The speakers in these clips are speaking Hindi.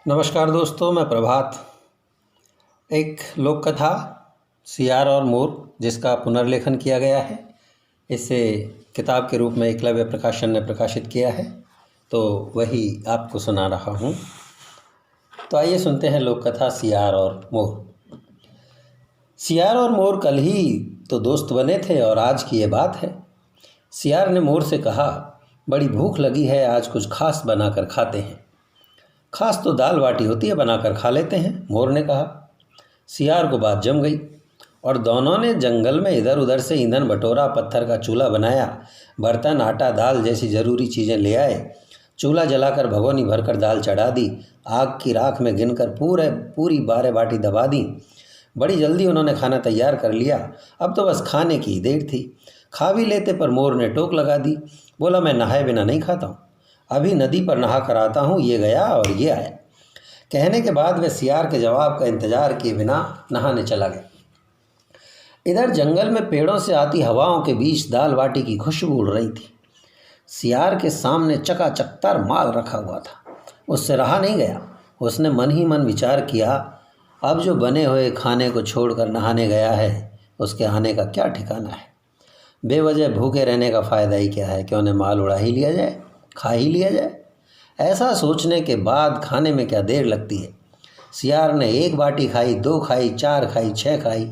नमस्कार दोस्तों, मैं प्रभात। एक लोक कथा सियार और मोर जिसका पुनर्लेखन किया गया है, इसे किताब के रूप में एकलव्य प्रकाशन ने प्रकाशित किया है, तो वही आपको सुना रहा हूँ। तो आइए सुनते हैं लोक कथा सियार और मोर। सियार और मोर कल ही तो दोस्त बने थे और आज की ये बात है। सियार ने मोर से कहा, बड़ी भूख लगी है, आज कुछ खास बनाकर खाते हैं। खास तो दाल बाटी होती है, बनाकर खा लेते हैं, मोर ने कहा। सियार को बात जम गई और दोनों ने जंगल में इधर उधर से ईंधन बटोरा, पत्थर का चूल्हा बनाया, बर्तन, आटा, दाल जैसी ज़रूरी चीज़ें ले आए। चूल्हा जलाकर भगोनी भरकर दाल चढ़ा दी। आग की राख में गिनकर पूरी 12 बाटी दबा दी। बड़ी जल्दी उन्होंने खाना तैयार कर लिया। अब तो बस खाने की ही देर थी। खा भी लेते, पर मोर ने टोक लगा दी। बोला, मैं नहाए बिना नहीं खाता हूँ, अभी नदी पर नहा कर आता हूँ। ये गया और ये आया। कहने के बाद वह सियार के जवाब का इंतजार किए बिना नहाने चला गया। इधर जंगल में पेड़ों से आती हवाओं के बीच दाल बाटी की खुशबू उड़ रही थी। सियार के सामने चकाचक माल रखा हुआ था। उससे रहा नहीं गया। उसने मन ही मन विचार किया, अब जो बने हुए खाने को छोड़कर नहाने गया है, उसके आने का क्या ठिकाना है। बेवजह भूखे रहने का फ़ायदा ही क्या है, क्यों न माल उड़ा ही लिया जाए, खा ही लिया जाए। ऐसा सोचने के बाद खाने में क्या देर लगती है। सियार ने 1 बाटी खाई, 2 खाई, 4 खाई, 6 खाई।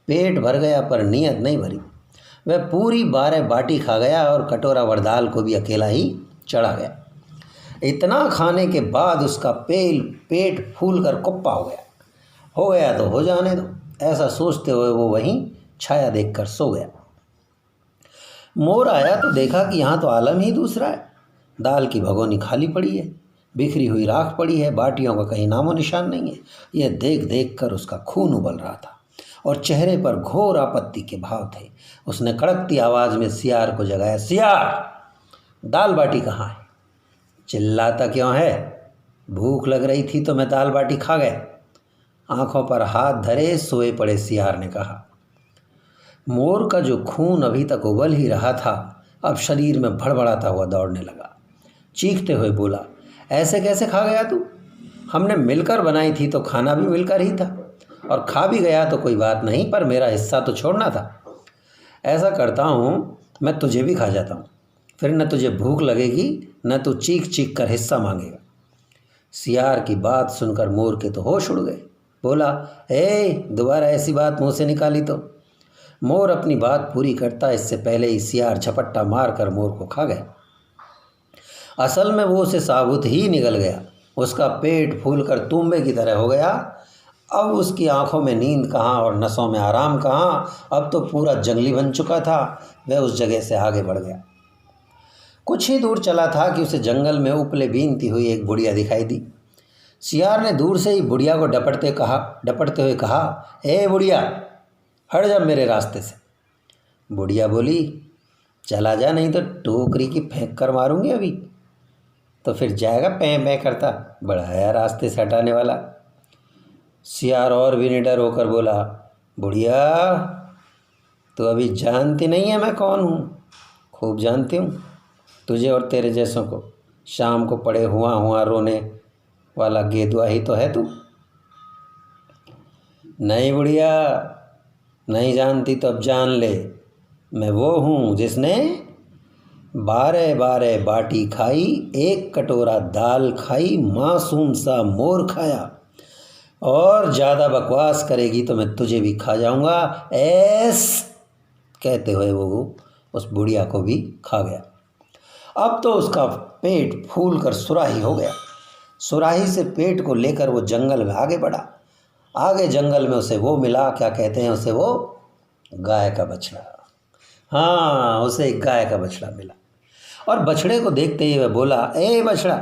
पेट भर गया, पर नीयत नहीं भरी। वह पूरी 12 बाटी खा गया और कटोरा भर दाल को भी अकेला ही चढ़ा गया। इतना खाने के बाद उसका पेट फूल कर कुप्पा हो गया तो हो जाने दो, ऐसा सोचते हुए वो वहीं छाया देखकर सो गया। मोर आया तो देखा कि यहाँ तो आलम ही दूसरा है। दाल की भगोनी खाली पड़ी है, बिखरी हुई राख पड़ी है, बाटियों का कहीं नामो निशान नहीं है। यह देख देख कर उसका खून उबल रहा था और चेहरे पर घोर आपत्ति के भाव थे। उसने कड़कती आवाज़ में सियार को जगाया, सियार, दाल बाटी कहाँ है? चिल्लाता क्यों है? भूख लग रही थी तो मैं दाल बाटी खा गया। आंखों पर हाथ धरे सोए पड़े सियार ने कहा। मोर का जो खून अभी तक उबल ही रहा था, अब शरीर में भड़बड़ाता हुआ दौड़ने लगा। चीखते हुए बोला, ऐसे कैसे खा गया तू? हमने मिलकर बनाई थी तो खाना भी मिलकर ही था, और खा भी गया तो कोई बात नहीं, पर मेरा हिस्सा तो छोड़ना था। ऐसा करता हूँ मैं तुझे भी खा जाता हूँ, फिर न तुझे भूख लगेगी न तू चीख चीख कर हिस्सा मांगेगा। सियार की बात सुनकर मोर के तो होश उड़ गए। बोला, दोबारा ऐसी बात मुँह से निकाली तो। मोर अपनी बात पूरी करता इससे पहले ही सियार झपट्टा मार कर मोर को खा गया। असल में वो उसे साबुत ही निगल गया। उसका पेट फूलकर तुम्बे की तरह हो गया। अब उसकी आंखों में नींद कहाँ और नसों में आराम कहाँ। अब तो पूरा जंगली बन चुका था। वह उस जगह से आगे बढ़ गया। कुछ ही दूर चला था कि उसे जंगल में उपले बीनती हुई एक बुढ़िया दिखाई दी। सियार ने दूर से ही बुढ़िया को डपटते हुए कहा, बुढ़िया, हट जा मेरे रास्ते से। बुढ़िया बोली, चला जा, नहीं तो टोकरी की फेंक कर मारूंगी अभी। तो फिर जाएगा पैं पैं करता, बड़ा है रास्ते से हटाने वाला। सियार और भी निडर होकर बोला, बुढ़िया, तो अभी जानती नहीं है मैं कौन हूँ? खूब जानती हूँ तुझे और तेरे जैसों को। शाम को पड़े हुआ रोने वाला गेदुआ ही तो है तू। नहीं बुढ़िया, नहीं जानती तो अब जान ले, मैं वो हूँ जिसने 12 बाटी खाई, 1 कटोरा दाल खाई, मासूम सा मोर खाया, और ज़्यादा बकवास करेगी तो मैं तुझे भी खा जाऊँगा। कहते हुए वो उस बुढ़िया को भी खा गया। अब तो उसका पेट फूल कर सुराही हो गया। सुराही से पेट को लेकर वो जंगल में आगे बढ़ा। आगे जंगल में उसे वो मिला, क्या कहते हैं उसे, वो गाय का बछड़ा। हाँ, उसे एक गाय का बछड़ा मिला और बछड़े को देखते ही वह बोला, बछड़ा,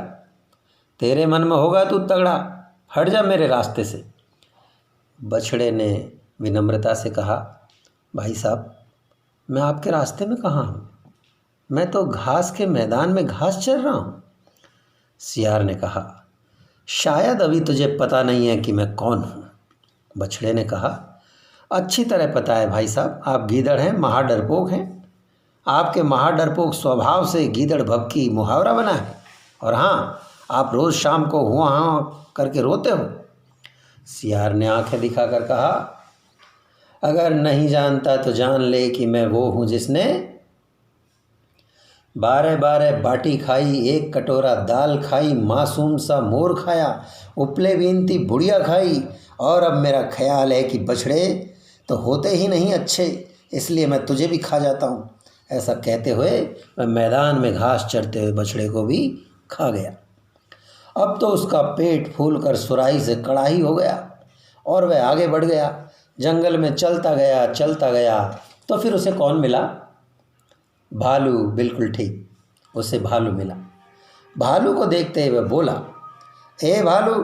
तेरे मन में होगा तू तगड़ा, हट जा मेरे रास्ते से। बछड़े ने विनम्रता से कहा, भाई साहब, मैं आपके रास्ते में कहाँ हूँ? मैं तो घास के मैदान में घास चर रहा हूँ। सियार ने कहा, शायद अभी तुझे पता नहीं है कि मैं कौन हूँ। बछड़े ने कहा, अच्छी तरह पता है भाई साहब, आप गीदड़ हैं, महाडरपोक हैं। आपके महाडरपोक स्वभाव से गीदड़ भभकी मुहावरा बना है। और हाँ, आप रोज़ शाम को हुआ हाँ करके रोते हो। सियार ने आंखें दिखाकर कहा, अगर नहीं जानता तो जान ले कि मैं वो हूँ जिसने 12 बाटी खाई, 1 कटोरा दाल खाई, मासूम सा मोर खाया, उपले बीनती बुढ़िया खाई, और अब मेरा ख्याल है कि बछड़े तो होते ही नहीं अच्छे, इसलिए मैं तुझे भी खा जाता हूँ। ऐसा कहते हुए मैं मैदान में घास चरते हुए बछड़े को भी खा गया। अब तो उसका पेट फूल कर सुराही से कड़ाही हो गया और वह आगे बढ़ गया। जंगल में चलता गया तो फिर उसे कौन मिला? भालू। बिल्कुल ठीक, उसे भालू मिला। भालू को देखते ही वह बोला, ए भालू,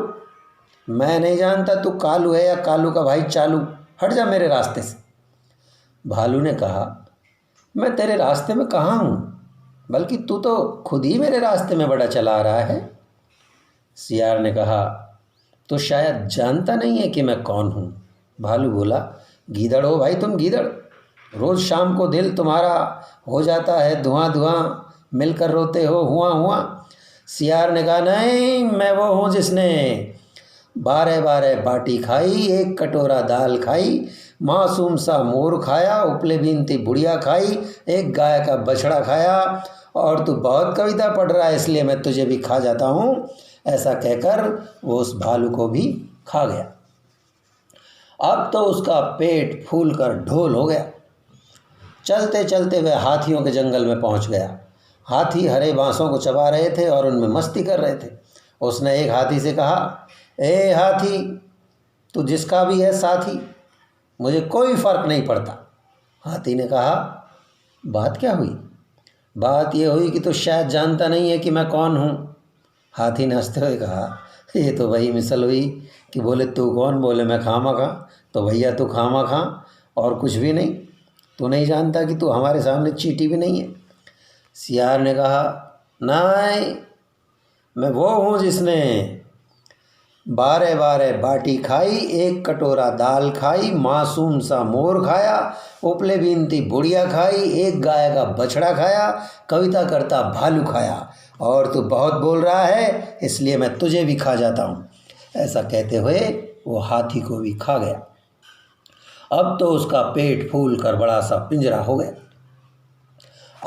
मैं नहीं जानता तू कालू है या कालू का भाई चालू, हट जा मेरे रास्ते से। भालू ने कहा, मैं तेरे रास्ते में कहाँ हूँ, बल्कि तू तो खुद ही मेरे रास्ते में बड़ा चला आ रहा है। सियार ने कहा, तो शायद जानता नहीं है कि मैं कौन हूँ। भालू बोला, गीदड़ हो भाई तुम, गीदड़। रोज़ शाम को दिल तुम्हारा हो जाता है धुआं धुआं, मिलकर रोते हो हुआ हुआ। सियार ने कहा, नहीं, मैं वो हूँ जिसने 12 बाटी खाई, 1 कटोरा दाल खाई, मासूम सा मोर खाया, उपले बीनती बुढ़िया खाई, 1 गाय का बछड़ा खाया, और तू बहुत कविता पढ़ रहा है इसलिए मैं तुझे भी खा जाता हूँ। ऐसा कहकर वो उस भालू को भी खा गया। अब तो उसका पेट फूल कर ढोल हो गया। चलते चलते वह हाथियों के जंगल में पहुंच गया। हाथी हरे बांसों को चबा रहे थे और उनमें मस्ती कर रहे थे। उसने एक हाथी से कहा, ए हाथी, तू जिसका भी है साथी, मुझे कोई फर्क नहीं पड़ता। हाथी ने कहा, बात क्या हुई? बात यह हुई कि तू शायद जानता नहीं है कि मैं कौन हूँ। हाथी ने हंसते हुए कहा, ये तो वही मिसल हुई कि बोले तू कौन, बोले मैं खामा खा, तो भैया तू खामा खा और कुछ भी नहीं। तू नहीं जानता कि तू हमारे सामने चींटी भी नहीं है। सियार ने कहा, नहीं, मैं वो हूँ जिसने 12 बाटी खाई, 1 कटोरा दाल खाई, मासूम सा मोर खाया, उपले बीनती बुढ़िया खाई, 1 गाय का बछड़ा खाया, कविता करता भालू खाया, और तू बहुत बोल रहा है इसलिए मैं तुझे भी खा जाता हूँ। ऐसा कहते हुए वो हाथी को भी खा गया। अब तो उसका पेट फूल कर बड़ा सा पिंजरा हो गया।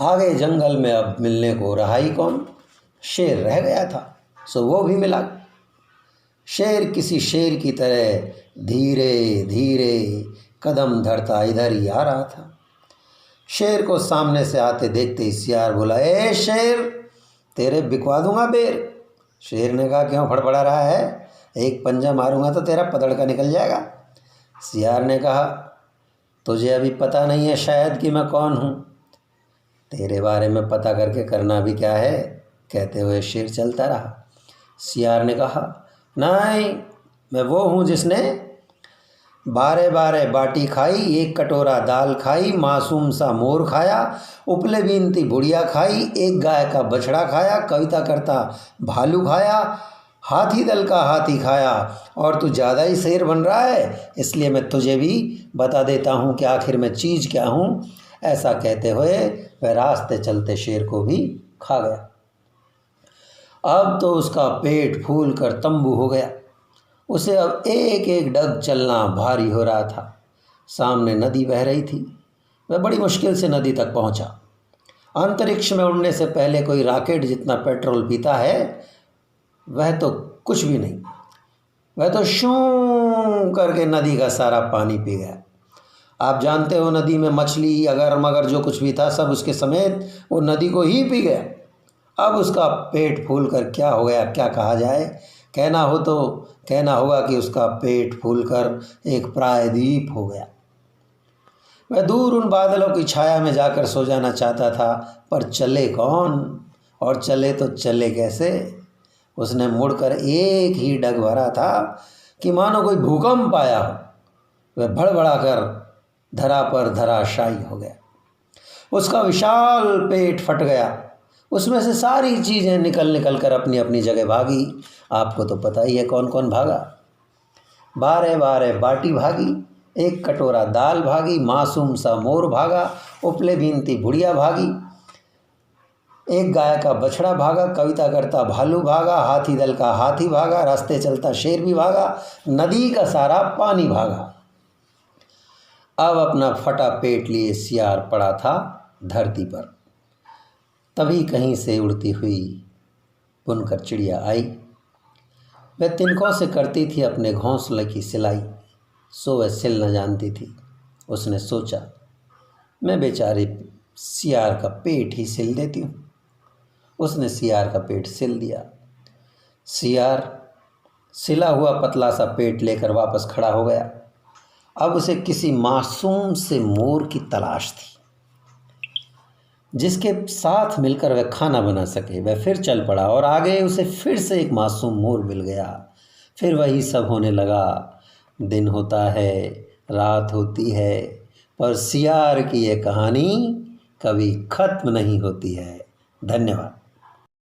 आगे जंगल में अब मिलने को रहा ही कौन? शेर रह गया था, सो वो भी मिला। शेर किसी शेर की तरह धीरे धीरे कदम धरता इधर ही आ रहा था। शेर को सामने से आते देखते ही सियार बोला, ए शेर, तेरे बिकवा दूंगा बेर। शेर ने कहा, क्यों फड़फड़ा रहा है? एक पंजा मारूंगा तो तेरा पदड़ का निकल जाएगा। सियार ने कहा, तुझे अभी पता नहीं है शायद कि मैं कौन हूँ। तेरे बारे में पता करके करना भी क्या है, कहते हुए शेर चलता रहा। सियार ने कहा, नहीं, मैं वो हूँ जिसने 12 बाटी खाई, 1 कटोरा दाल खाई, मासूम सा मोर खाया, उपले बीनती बुढ़िया खाई, 1 गाय का बछड़ा खाया, कविता करता भालू खाया, हाथी दल का हाथी खाया, और तू ज़्यादा ही शेर बन रहा है इसलिए मैं तुझे भी बता देता हूँ कि आखिर मैं चीज़ क्या हूँ। ऐसा कहते हुए वह रास्ते चलते शेर को भी खा गया। अब तो उसका पेट फूल कर तंबू हो गया। उसे अब एक एक डग चलना भारी हो रहा था। सामने नदी बह रही थी। वह बड़ी मुश्किल से नदी तक पहुंचा। अंतरिक्ष में उड़ने से पहले कोई रॉकेट जितना पेट्रोल पीता है वह तो कुछ भी नहीं। वह तो शूं करके नदी का सारा पानी पी गया। आप जानते हो, नदी में मछली अगर मगर जो कुछ भी था सब उसके समेत वो नदी को ही पी गया। अब उसका पेट फूल कर क्या हो गया, क्या कहा जाए। कहना हो तो कहना होगा कि उसका पेट फूलकर एक प्रायद्वीप हो गया। वह दूर उन बादलों की छाया में जाकर सो जाना चाहता था, पर चले कौन और चले तो चले कैसे। उसने मुड़कर एक ही डग भरा था कि मानो कोई भूकंप आया हो। वह भड़बड़ाकर धरा पर धराशायी हो गया। उसका विशाल पेट फट गया। उसमें से सारी चीज़ें निकल निकल कर अपनी अपनी जगह भागी। आपको तो पता ही है कौन कौन भागा। 12 बाटी भागी, 1 कटोरा दाल भागी, मासूम सा मोर भागा, उपले बीनती बुढ़िया भागी, एक गाय का बछड़ा भागा, कविता करता भालू भागा, हाथी दल का हाथी भागा, रास्ते चलता शेर भी भागा, नदी का सारा पानी भागा। अब अपना फटा पेट लिए सियार पड़ा था धरती पर। तभी कहीं से उड़ती हुई बुनकर चिड़िया आई। वह तिनकों से करती थी अपने घोंसले की सिलाई, सो वह सिल न जानती थी। उसने सोचा, मैं बेचारे सियार का पेट ही सिल देती हूँ। उसने सियार का पेट सिल दिया। सियार सिला हुआ पतला सा पेट लेकर वापस खड़ा हो गया। अब उसे किसी मासूम से मोर की तलाश थी, जिसके साथ मिलकर वह खाना बना सके। वह फिर चल पड़ा और आगे उसे फिर से एक मासूम मोर मिल गया। फिर वही सब होने लगा। दिन होता है, रात होती है, पर सियार की ये कहानी कभी खत्म नहीं होती है। धन्यवाद।